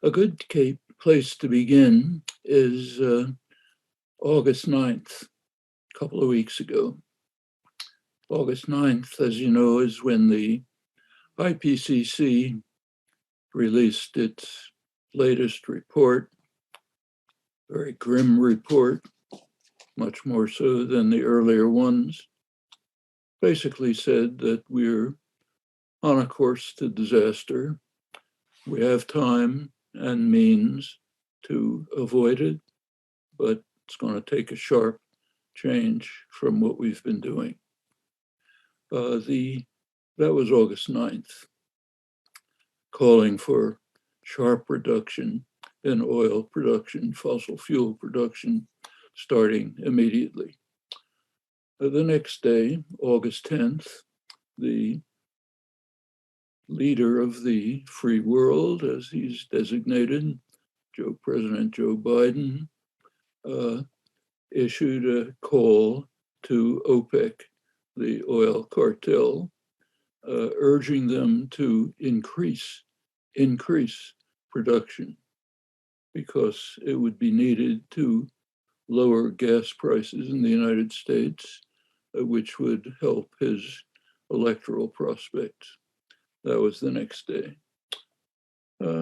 A good place to begin is August 9th, a couple of weeks ago. August 9th, as you know, is when the IPCC released its latest report, very grim report, much more so than the earlier ones. Basically said that we're on a course to disaster. We have time and means to avoid it, but it's going to take a sharp change from what we've been doing. That was August 9th, calling for sharp reduction in oil production, fossil fuel production, starting immediately. The next day, August 10th, the leader of the free world, as he's designated, President Joe Biden, issued a call to OPEC, the oil cartel, urging them to increase production because it would be needed to lower gas prices in the United States, which would help his electoral prospects. That was the next day.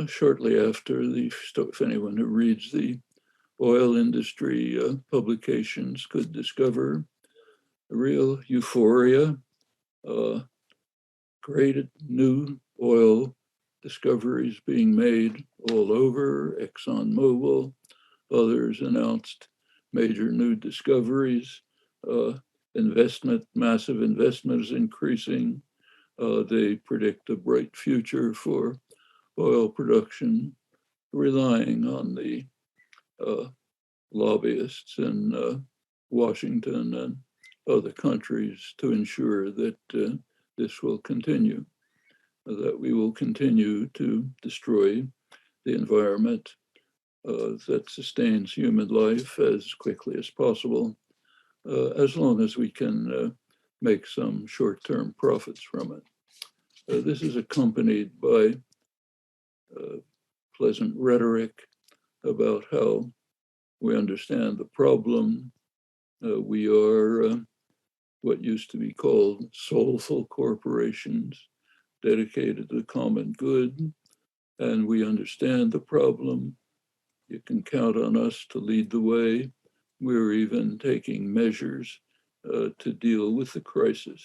Shortly after, if anyone who reads the oil industry publications could discover a real euphoria, great new oil discoveries being made all over. ExxonMobil, others announced major new discoveries. Massive investment is increasing. They predict a bright future for oil production, relying on the lobbyists in Washington and other countries to ensure that this will continue, that we will continue to destroy the environment that sustains human life as quickly as possible, as long as we can make some short-term profits from it. This is accompanied by pleasant rhetoric about how we understand the problem. We are what used to be called soulful corporations dedicated to the common good, and we understand the problem. You can count on us to lead the way. We're even taking measures to deal with the crisis,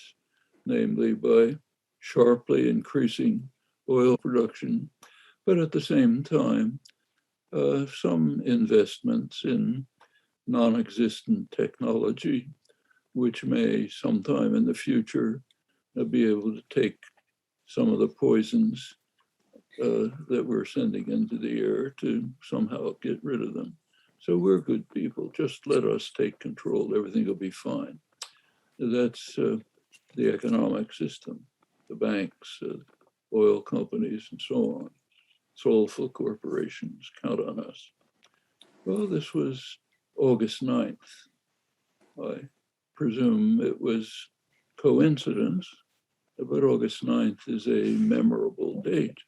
namely by sharply increasing oil production, but at the same time, some investments in non-existent technology, which may sometime in the future be able to take some of the poisons that we're sending into the air to somehow get rid of them. So we're good people. Just let us take control. Everything will be fine. That's the economic system, the banks, oil companies, and so on. Soulful corporations, count on us. Well, this was August 9th. I presume it was coincidence, but August 9th is a memorable date,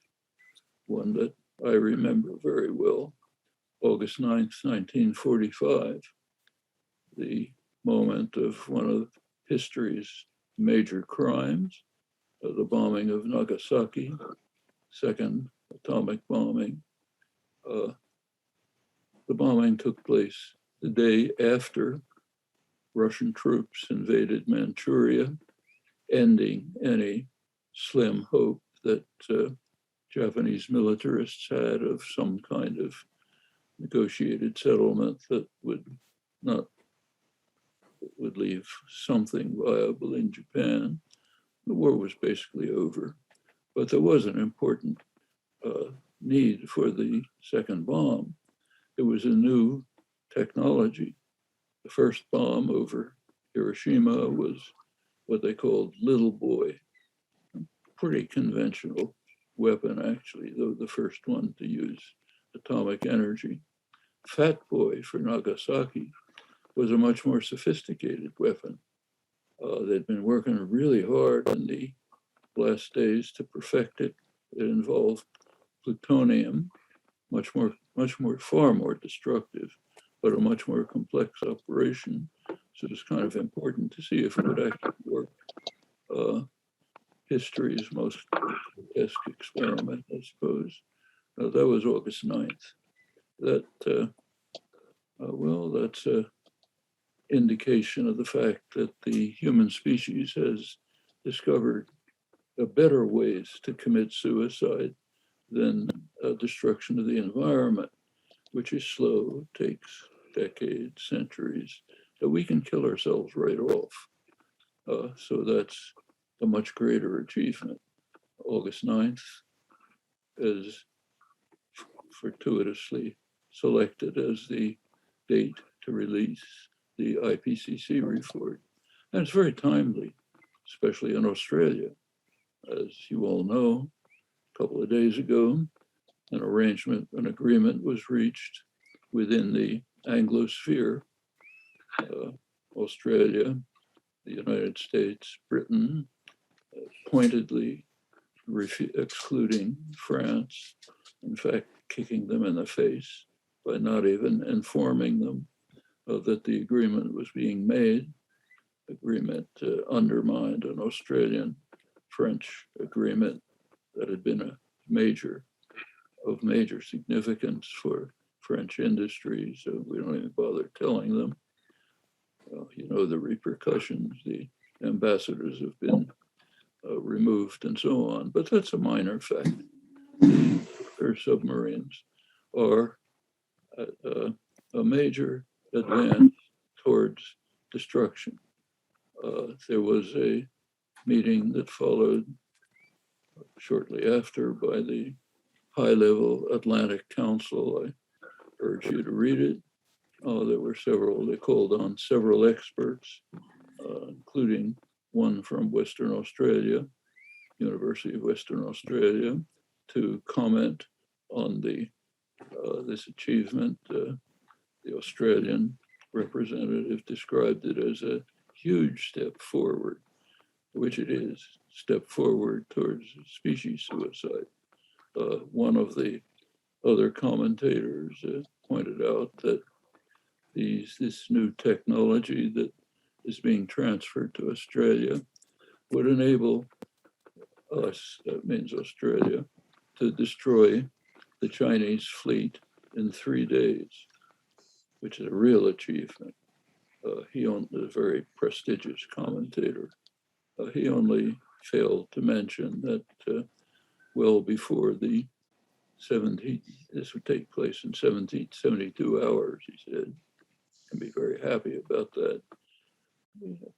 one that I remember very well. August 9th, 1945, the moment of one of history's major crimes, the bombing of Nagasaki, second atomic bombing. The bombing took place the day after Russian troops invaded Manchuria, ending any slim hope that Japanese militarists had of some kind of negotiated settlement that would leave something viable in Japan. The war was basically over, but there was an important need for the second bomb. It was a new technology. The first bomb over Hiroshima was what they called Little Boy, a pretty conventional weapon, actually, though the first one to use atomic energy. Fat Boy for Nagasaki was a much more sophisticated weapon. They'd been working really hard in the last days to perfect it. It involved plutonium, far more destructive, but a much more complex operation. So it's kind of important to see if it would actually work. History's most grotesque experiment, I suppose. That was August 9th. That's an indication of the fact that the human species has discovered better ways to commit suicide than destruction of the environment, which is slow, takes decades, centuries, that we can kill ourselves right off. So that's a much greater achievement. August 9th is fortuitously selected as the date to release the IPCC report. And it's very timely, especially in Australia. As you all know, a couple of days ago, an agreement was reached within the Anglo-sphere, Australia, the United States, Britain, pointedly excluding France, in fact, kicking them in the face by not even informing them that the agreement was being made. Agreement undermined an Australian-French agreement that had been of major significance for French industry, so we don't even bother telling them. You know the repercussions. The ambassadors have been removed and so on, but that's a minor fact. Their submarines are a major advance towards destruction. There was a meeting that followed shortly after by the high-level Atlantic Council. I urge you to read it. They called on several experts, including one from Western Australia, University of Western Australia, to comment on this achievement. The Australian representative described it as a huge step forward, which it is, step forward towards species suicide. One of the other commentators pointed out that this new technology that is being transferred to Australia would enable us, that means Australia, to destroy the Chinese fleet in 3 days, which is a real achievement. He is a very prestigious commentator. He only failed to mention that well before the 17, this would take place in 72 hours, he said. Can be very happy about that.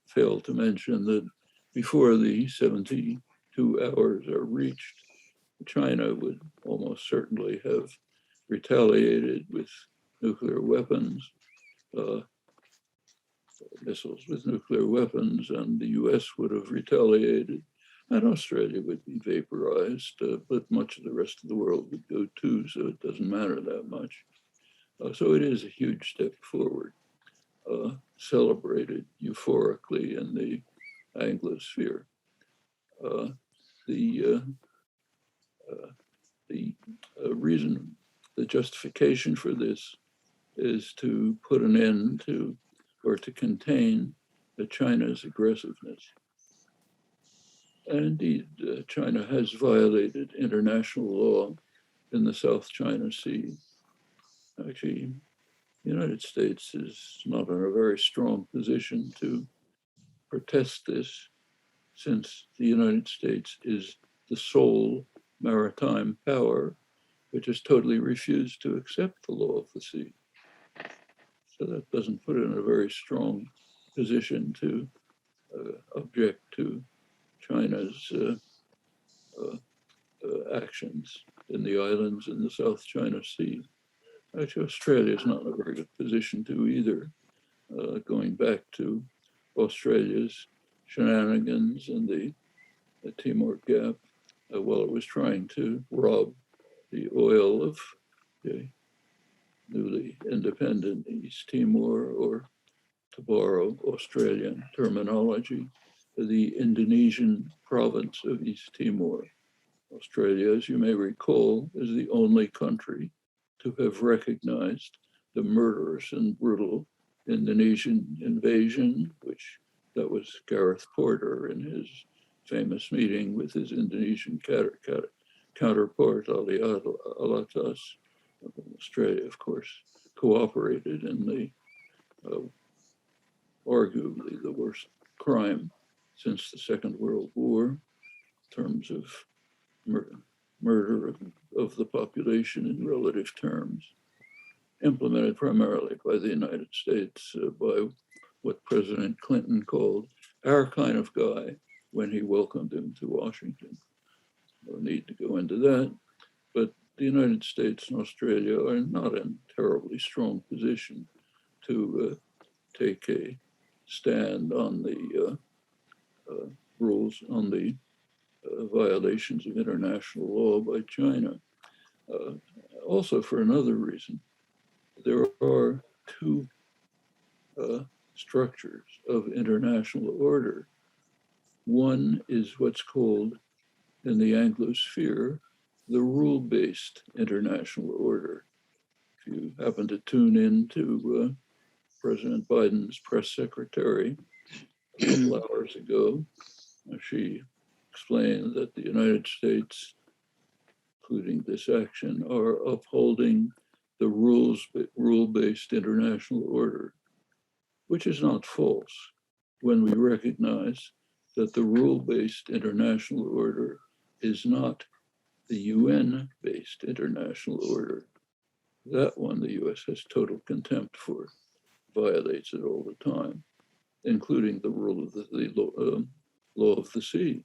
Failed to mention that before the 72 hours are reached, China would almost certainly have retaliated with nuclear weapons, missiles with nuclear weapons, and the US would have retaliated, and Australia would be vaporized, but much of the rest of the world would go too, so it doesn't matter that much. So it is a huge step forward, celebrated euphorically in the Anglo-sphere. The justification for this is to put an end to, or to contain, China's aggressiveness. And indeed, China has violated international law in the South China Sea. Actually, the United States is not in a very strong position to protest this, since the United States is the sole maritime power which has totally refused to accept the law of the sea. So that doesn't put it in a very strong position to object to China's actions in the islands in the South China Sea. Actually, Australia is not in a very good position to either, going back to Australia's shenanigans in the Timor Gap while it was trying to rob the oil of the newly independent East Timor, or to borrow Australian terminology, the Indonesian province of East Timor. Australia, as you may recall, is the only country to have recognized the murderous and brutal Indonesian invasion, which that was Gareth Porter in his famous meeting with his Indonesian counterpart, Ali Alatas of Australia, of course, cooperated in the arguably the worst crime since the Second World War in terms of murder of the population in relative terms, implemented primarily by the United States, by what President Clinton called our kind of guy when he welcomed him to Washington. No need to go into that, but the United States and Australia are not in a terribly strong position to take a stand on the rules, on the violations of international law by China. Also, for another reason, there are two structures of international order. One is what's called in the Anglo-sphere the rule-based international order. If you happen to tune in to President Biden's press secretary a couple hours ago, she explained that the United States, including this action, are upholding the rule-based international order, which is not false when we recognize that the rule-based international order is not the UN-based international order. That one the US has total contempt for, violates it all the time, including the rule of the law of the sea.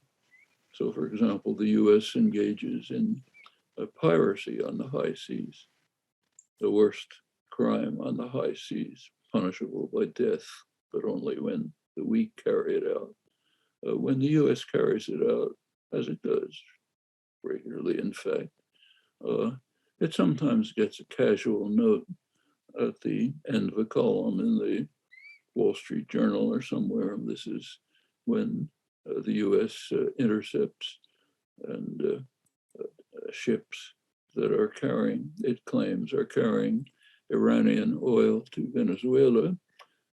So, for example, the US engages in piracy on the high seas, the worst crime on the high seas, punishable by death, but only when the weak carry it out. When the US carries it out, as it does regularly, in fact, it sometimes gets a casual note at the end of a column in the Wall Street Journal or somewhere. And this is when the US intercepts and ships that are carrying, it claims, are carrying Iranian oil to Venezuela.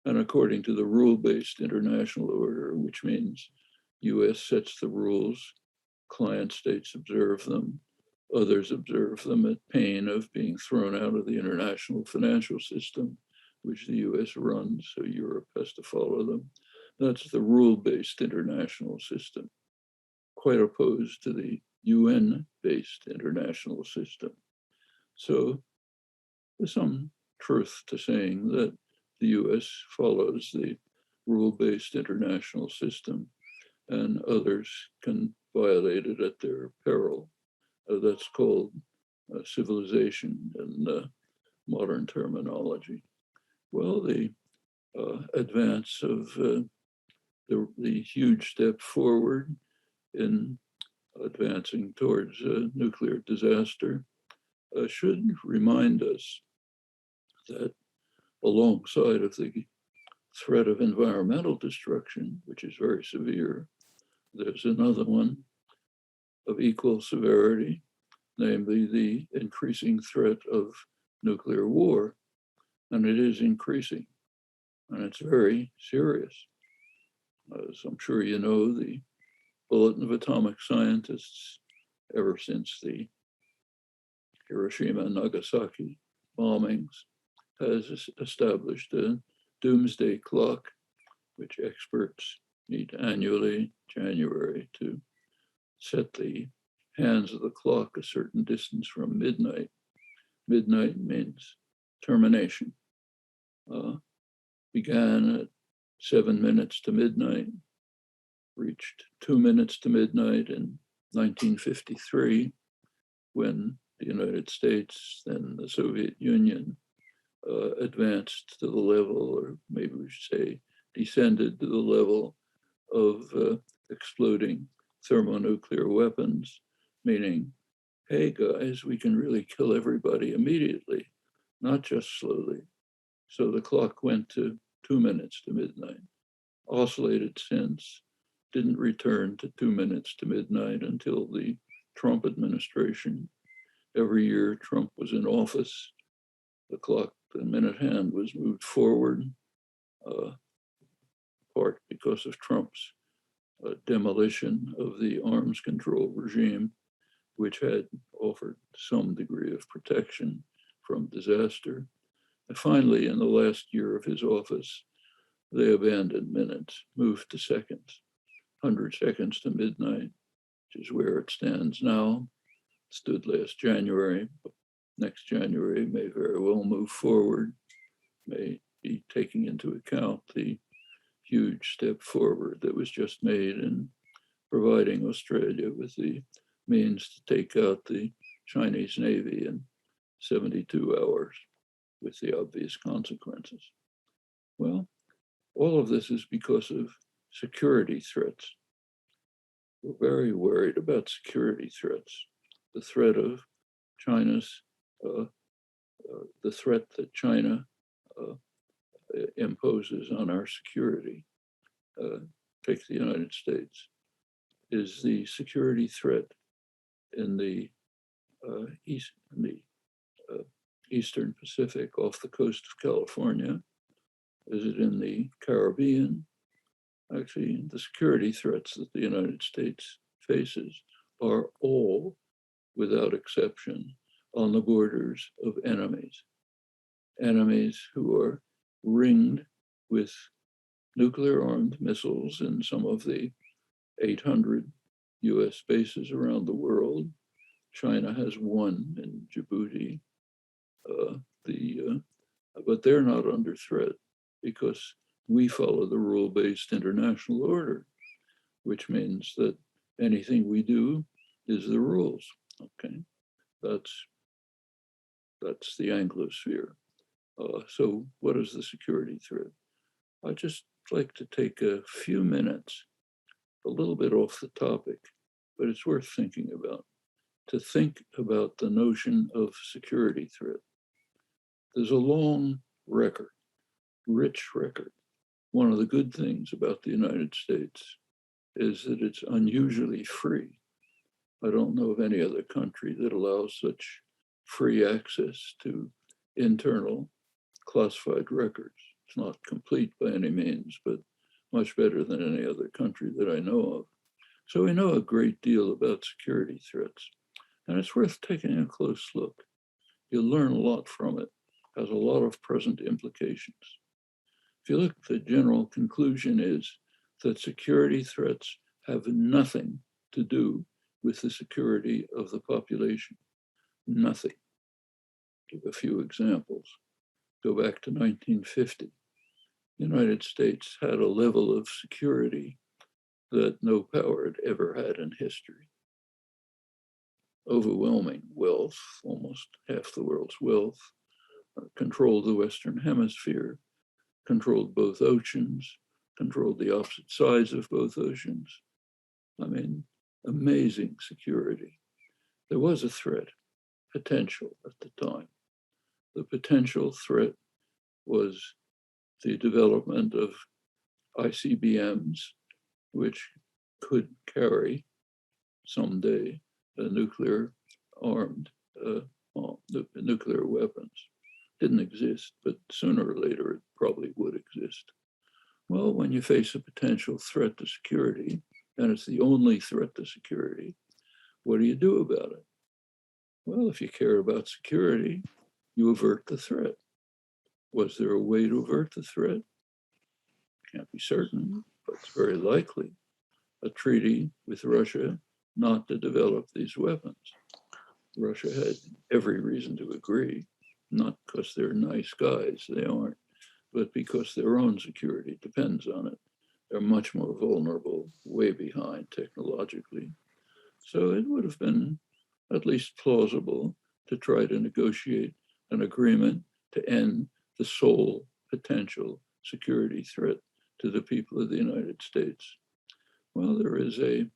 And according to the rule-based international order, which means US sets the rules, client states observe them, others observe them at pain of being thrown out of the international financial system, which the US runs, so Europe has to follow them. That's the rule-based international system, quite opposed to the UN-based international system. So there's some truth to saying that the US follows the rule-based international system and others can violate it at their peril. That's called civilization in modern terminology. Well, the advance of the huge step forward in advancing towards nuclear disaster should remind us that alongside of the threat of environmental destruction, which is very severe, there's another one of equal severity, namely the increasing threat of nuclear war. And it is increasing, and it's very serious. As I'm sure you know, the Bulletin of Atomic Scientists, ever since the Hiroshima and Nagasaki bombings, has established a Doomsday clock, which experts meet annually, January, to set the hands of the clock a certain distance from midnight. Midnight means termination. Began at 7 minutes to midnight, reached 2 minutes to midnight in 1953, when the United States, then the Soviet Union, advanced to the level, or maybe we should say descended to the level of exploding thermonuclear weapons, meaning, hey guys, we can really kill everybody immediately, not just slowly. So the clock went to 2 minutes to midnight, oscillated since, didn't return to 2 minutes to midnight until the Trump administration every year Trump was in office, the clock, the minute hand was moved forward, part because of Trump's demolition of the arms control regime, which had offered some degree of protection from disaster. And finally, in the last year of his office, they abandoned minutes, moved to seconds, 100 seconds to midnight, which is where it stands now. It stood last January. Next January may very well move forward, may be taking into account the huge step forward that was just made in providing Australia with the means to take out the Chinese Navy in 72 hours with the obvious consequences. Well, all of this is because of security threats. We're very worried about security threats. The threat of China's, the threat that China imposes on our security, take the United States, is the security threat in the Eastern Pacific off the coast of California? Is it in the Caribbean? Actually, the security threats that the United States faces are all, without exception, on the borders of enemies. Enemies who are ringed with nuclear-armed missiles in some of the 800 US bases around the world. China has one in Djibouti, but they're not under threat because we follow the rule-based international order, which means that anything we do is the rules. Okay, that's the Anglo-sphere. So what is the security threat? I'd just like to take a few minutes, a little bit off the topic, but it's worth thinking about, to think about the notion of security threat. There's a long record, rich record. One of the good things about the United States is that it's unusually free. I don't know of any other country that allows such free access to internal classified records. It's not complete by any means, but much better than any other country that I know of. So we know a great deal about security threats, and it's worth taking a close look. You'll learn a lot from it. It has a lot of present implications. If you look, the general conclusion is that security threats have nothing to do with the security of the population. Nothing. Give a few examples. Go back to 1950. The United States had a level of security that no power had ever had in history. Overwhelming wealth, almost half the world's wealth, controlled the Western Hemisphere, controlled both oceans, controlled the opposite sides of both oceans. I mean, amazing security. There was a threat, potential at the time. The potential threat was the development of ICBMs, which could carry someday a nuclear-armed nuclear weapons. Didn't exist, but sooner or later it probably would exist. Well, when you face a potential threat to security, and it's the only threat to security, what do you do about it? Well, if you care about security, you avert the threat. Was there a way to avert the threat? Can't be certain, but it's very likely. A treaty with Russia not to develop these weapons. Russia had every reason to agree, not because they're nice guys, they aren't, but because their own security depends on it. They're much more vulnerable, way behind technologically. So it would have been at least plausible to try to negotiate an agreement to end the sole potential security threat to the people of the United States. Well, there is a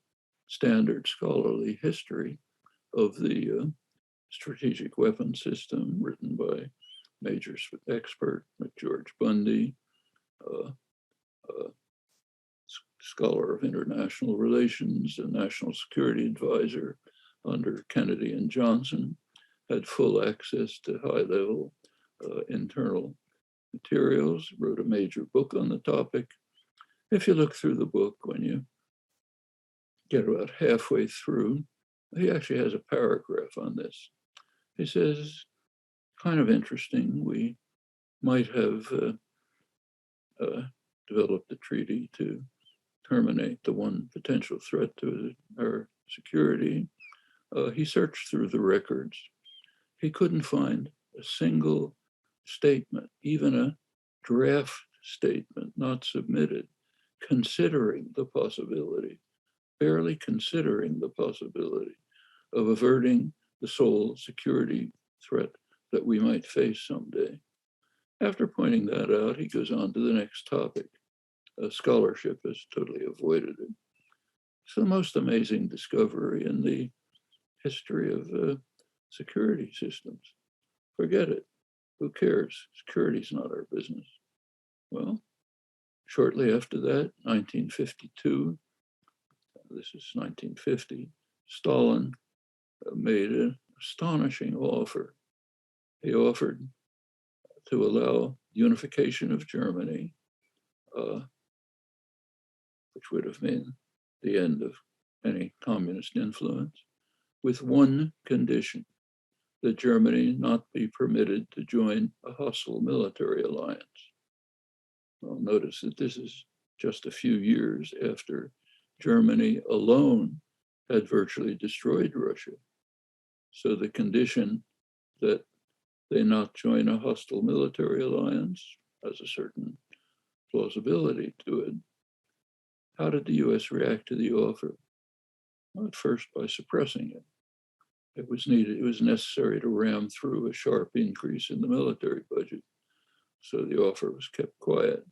standard scholarly history of the strategic weapon system written by major expert George Bundy, scholar of international relations and national security advisor under Kennedy and Johnson. had full access to high-level internal materials, wrote a major book on the topic. If you look through the book, when you get about halfway through, he actually has a paragraph on this. He says, kind of interesting, we might have developed a treaty to terminate the one potential threat to our security. He searched through the records. He couldn't find a single statement, even a draft statement not submitted, considering the possibility, barely considering the possibility of averting the sole security threat that we might face someday. After pointing that out, he goes on to the next topic. Scholarship has totally avoided it. It's the most amazing discovery in the history of security systems. Forget it. Who cares? Security's not our business. Well, shortly after that, 1952, this is 1950, Stalin made an astonishing offer. He offered to allow unification of Germany, which would have been the end of any communist influence, with one condition, that Germany not be permitted to join a hostile military alliance. Well, notice that this is just a few years after Germany alone had virtually destroyed Russia. So the condition that they not join a hostile military alliance has a certain plausibility to it. How did the US react to the offer? Well, at first by suppressing it. It was necessary to ram through a sharp increase in the military budget. So the offer was kept quiet.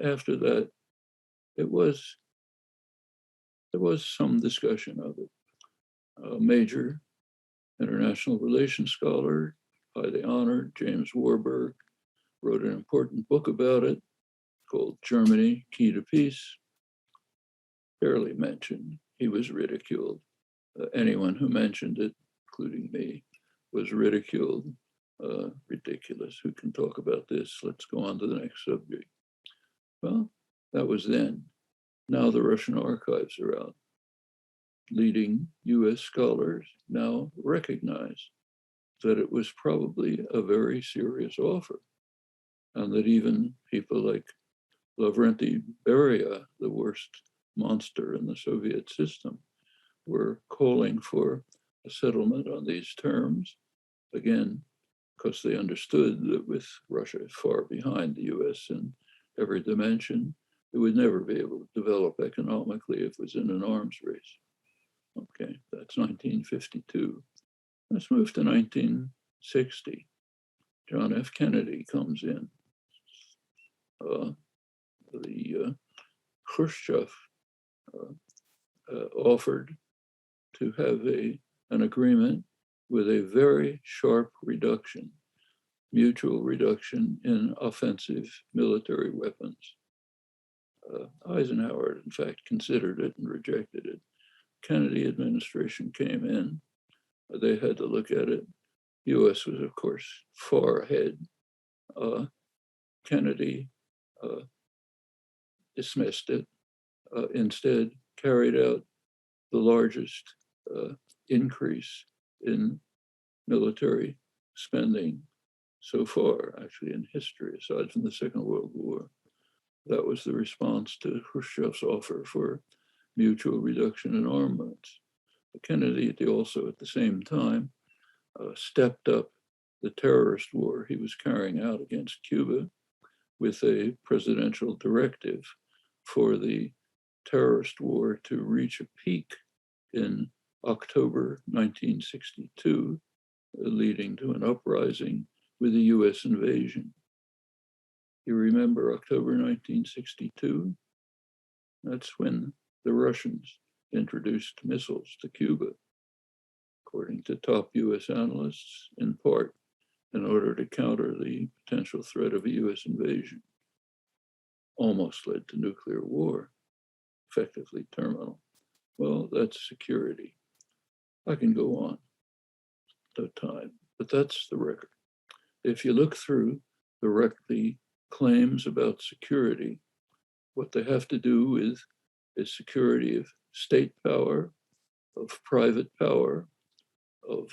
After that, there was some discussion of it. A major international relations scholar, highly honored, James Warburg, wrote an important book about it called Germany, Key to Peace. Barely mentioned. He was ridiculed. Anyone who mentioned it, including me, was ridiculed. Ridiculous. Who can talk about this? Let's go on to the next subject. Well, that was then. Now the Russian archives are out. Leading US scholars now recognize that it was probably a very serious offer, and that even people like Lavrentiy Beria, the worst monster in the Soviet system, were calling for a settlement on these terms, again, because they understood that with Russia far behind the US in every dimension, it would never be able to develop economically if it was in an arms race. Okay, that's 1952. Let's move to 1960. John F. Kennedy comes in. Khrushchev offered to have an agreement with a very sharp reduction, mutual reduction in offensive military weapons. Eisenhower, in fact, considered it and rejected it. Kennedy administration came in. They had to look at it. US was, of course, far ahead. Kennedy dismissed it, instead carried out the largest increase in military spending so far, actually in history, aside from the Second World War. That was the response to Khrushchev's offer for mutual reduction in armaments. Kennedy also at the same time stepped up the terrorist war he was carrying out against Cuba with a presidential directive for the terrorist war to reach a peak in October 1962, leading to an uprising with a US invasion. You remember October 1962? That's when the Russians introduced missiles to Cuba, according to top US analysts, in part in order to counter the potential threat of a US invasion. Almost led to nuclear war, effectively terminal. Well, that's security. I can go on. time, but that's the record. If you look through the claims about security, what they have to do is security of state power, of private power, of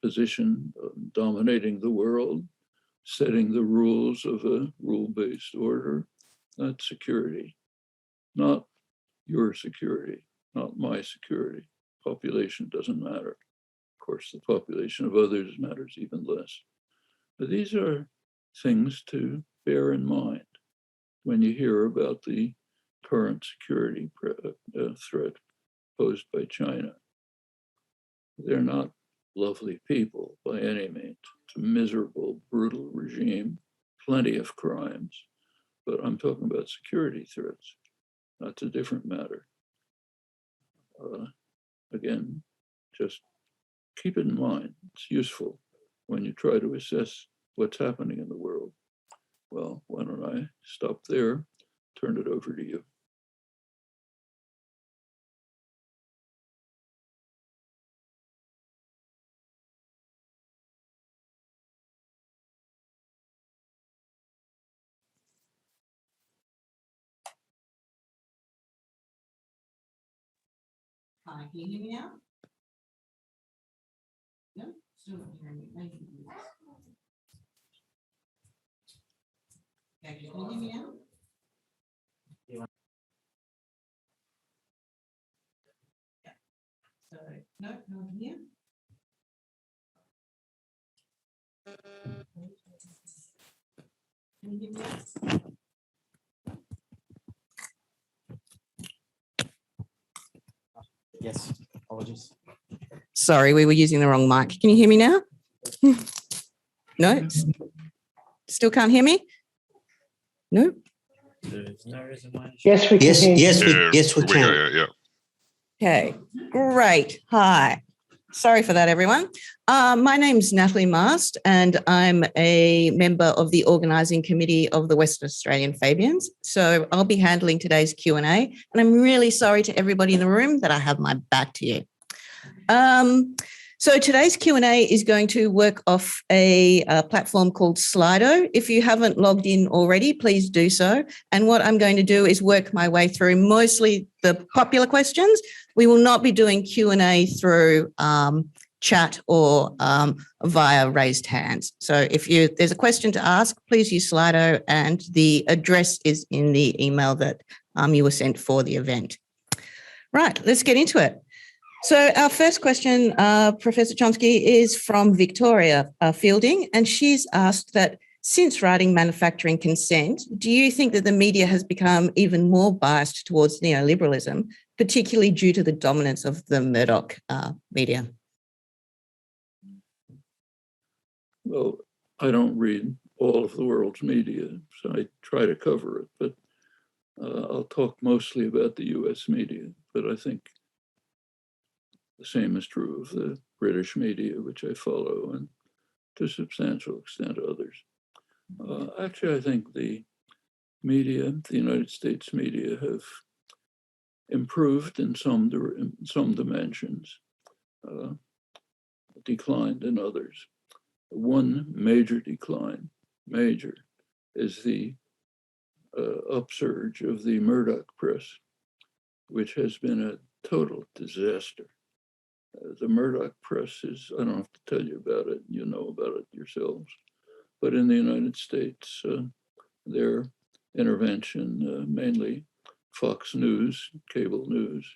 position dominating the world, setting the rules of a rule-based order. That's security, not your security, not my security. Population doesn't matter. Of course, the population of others matters even less. But these are things to bear in mind when you hear about the current security threat posed by China. They're not lovely people by any means. It's a miserable, brutal regime, plenty of crimes, but I'm talking about security threats. That's a different matter. Again, just keep it in mind. It's useful when you try to assess what's happening in the world. Well, why don't I stop there, turn it over to you. Can you hear me now? No, still not hearing me. Maybe it is. Okay, can you hear me now? Yeah. So, no one here. Can you hear me now? Yes, apologies. Sorry, we were using the wrong mic. Can you hear me now? No? Still can't hear me? No? There's no reason why. Yes, we can Yes, hear you. yes, we we can. go, yeah. Okay, great. Hi. Sorry for that, everyone. My name's Natalie Mast, and I'm a member of the organising committee of the Western Australian Fabians. So I'll be handling today's Q&A, and I'm really sorry to everybody in the room that I have my back to you. So today's Q&A is going to work off a platform called Slido. If you haven't logged in already, please do so. And what I'm going to do is work my way through mostly the popular questions. We will not be doing Q&A through chat or via raised hands. So if there's a question to ask, please use Slido, and the address is in the email that you were sent for the event. Right, let's get into it. So our first question, Professor Chomsky, is from Victoria Fielding, and she's asked that since writing Manufacturing Consent, do you think that the media has become even more biased towards neoliberalism, particularly due to the dominance of the Murdoch media? Well, I don't read all of the world's media, so I try to cover it, but I'll talk mostly about the US media, but I think the same is true of the British media, which I follow, and to a substantial extent others. Actually, I think the media, the United States media, have improved in some dimensions, declined in others. One major decline, is the upsurge of the Murdoch press, which has been a total disaster. The Murdoch press is, I don't have to tell you about it, you know about it yourselves, but in the United States, their intervention, mainly Fox News, cable news,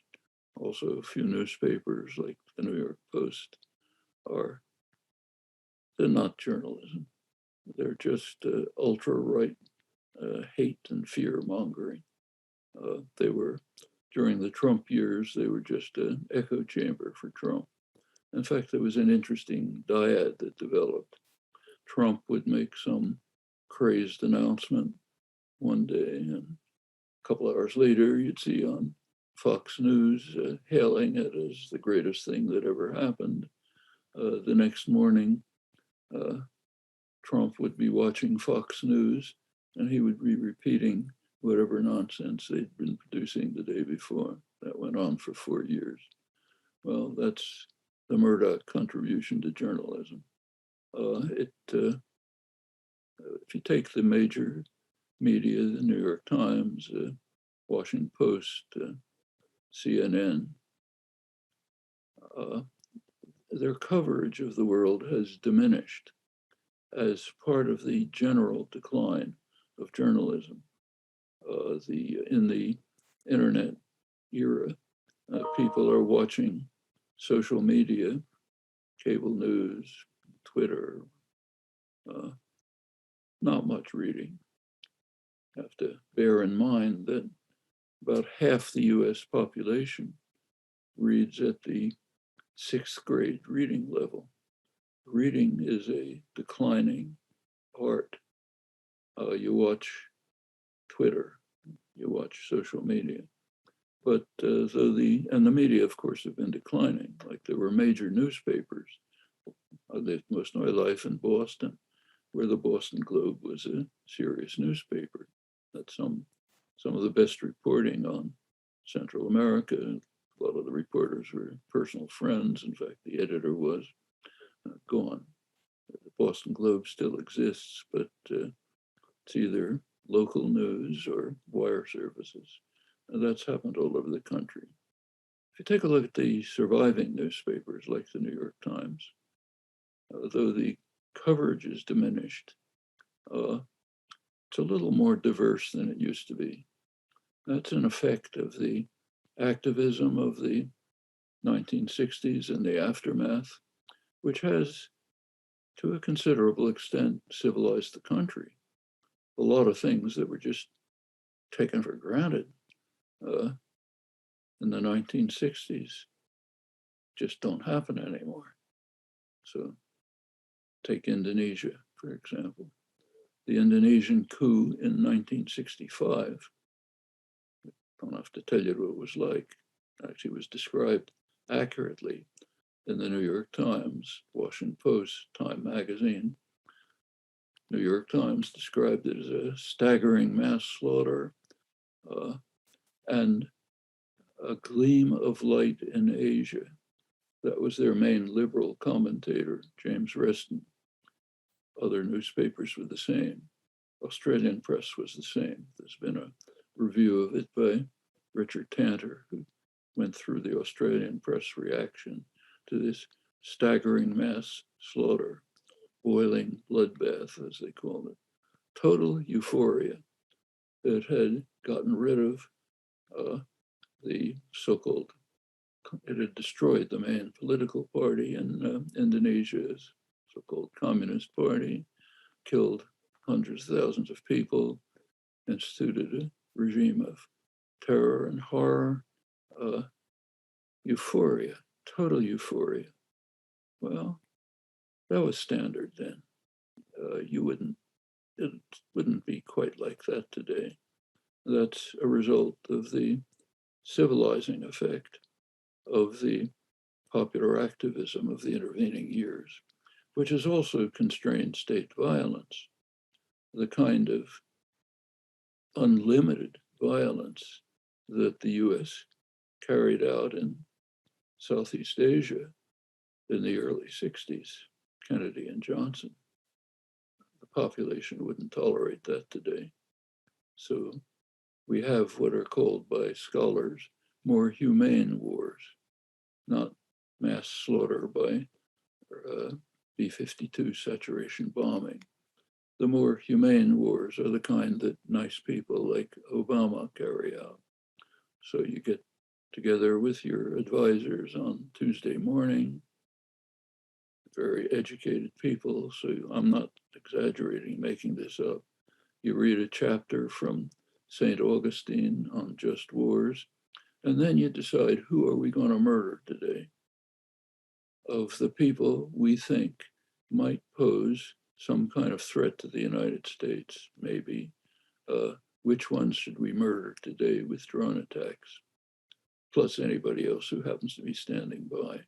also a few newspapers like the New York Post, they're not journalism. They're just ultra-right hate and fear mongering. They were, during the Trump years, they were just an echo chamber for Trump. In fact, there was an interesting dyad that developed. Trump would make some crazed announcement one day, and a couple hours later, you'd see on Fox News hailing it as the greatest thing that ever happened. The next morning, Trump would be watching Fox News, and he would be repeating whatever nonsense they'd been producing the day before. That went on for 4 years. Well, that's the Murdoch contribution to journalism. If you take the major media, the New York Times, Washington Post, CNN, their coverage of the world has diminished as part of the general decline of journalism. In the internet era, people are watching social media, cable news, Twitter, not much reading. You have to bear in mind that about half the US population reads at the 6th grade reading level. Reading is a declining art. You watch Twitter, you watch social media. But the media, of course, have been declining. Like there were major newspapers. I lived most of my life in Boston, where the Boston Globe was a serious newspaper. That's some of the best reporting on Central America. A lot of the reporters were personal friends. In fact, the editor was gone. The Boston Globe still exists, but it's either local news or wire services. And that's happened all over the country. If you take a look at the surviving newspapers like the New York Times, though the coverage is diminished, it's a little more diverse than it used to be. That's an effect of the activism of the 1960s and the aftermath, which has, to a considerable extent, civilized the country. A lot of things that were just taken for granted in the 1960s just don't happen anymore. So take Indonesia, for example. The Indonesian coup in 1965, I don't have to tell you what it was like. Actually, it was described accurately in the New York Times, Washington Post, Time magazine. New York Times described it as a staggering mass slaughter and a gleam of light in Asia. That was their main liberal commentator, James Reston. Other newspapers were the same. Australian press was the same. There's been a review of it by Richard Tanter, who went through the Australian press reaction to this staggering mass slaughter, boiling bloodbath, as they called it. Total euphoria that had gotten rid of the so-called, it had destroyed the main political party in Indonesia's so-called Communist Party, killed hundreds of thousands of people, instituted a regime of terror and horror, euphoria, total euphoria. Well, that was standard then. It wouldn't be quite like that today. That's a result of the civilizing effect of the popular activism of the intervening years, which has also constrained state violence. The kind of unlimited violence that the US carried out in Southeast Asia in the early 60s, Kennedy and Johnson. The population wouldn't tolerate that today. So we have what are called by scholars more humane wars, not mass slaughter by B-52 saturation bombing. The more humane wars are the kind that nice people like Obama carry out. So you get together with your advisors on Tuesday morning, very educated people, so I'm not exaggerating, making this up. You read a chapter from St. Augustine on just wars, and then you decide, who are we going to murder today? Of the people we think might pose some kind of threat to the United States, maybe, which ones should we murder today with drone attacks? Plus anybody else who happens to be standing by.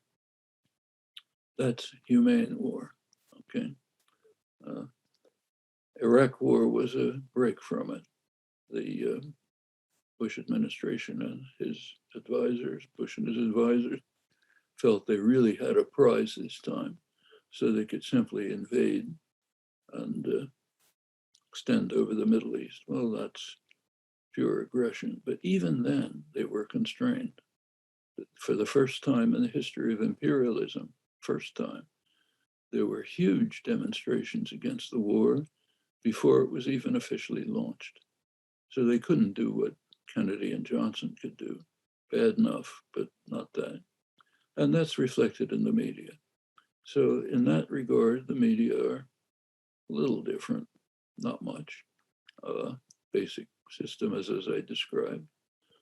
That's humane war, okay? Iraq war was a break from it. The Bush administration and his advisors, Bush and his advisors, felt they really had a prize this time, so they could simply invade and extend over the Middle East. Well, that's pure aggression. But even then, they were constrained. For the first time in the history of imperialism, first time, there were huge demonstrations against the war before it was even officially launched. So they couldn't do what Kennedy and Johnson could do. Bad enough, but not that. And that's reflected in the media. So in that regard, the media are a little different, not much. Basic system as I described.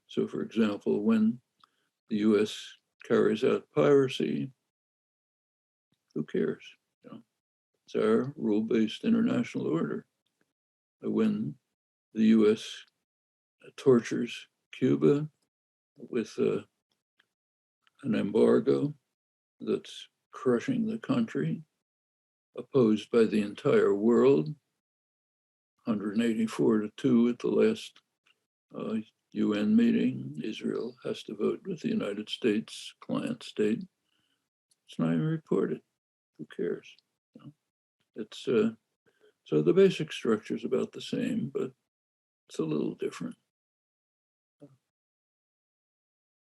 So for example, when the US carries out piracy, who cares? You know, it's our rule-based international order. When the US tortures Cuba with an embargo that's crushing the country, opposed by the entire world, 184-2 at the last UN meeting. Israel has to vote with the United States, client state. It's not even reported. Who cares? You know, it's so the basic structure is about the same, but it's a little different.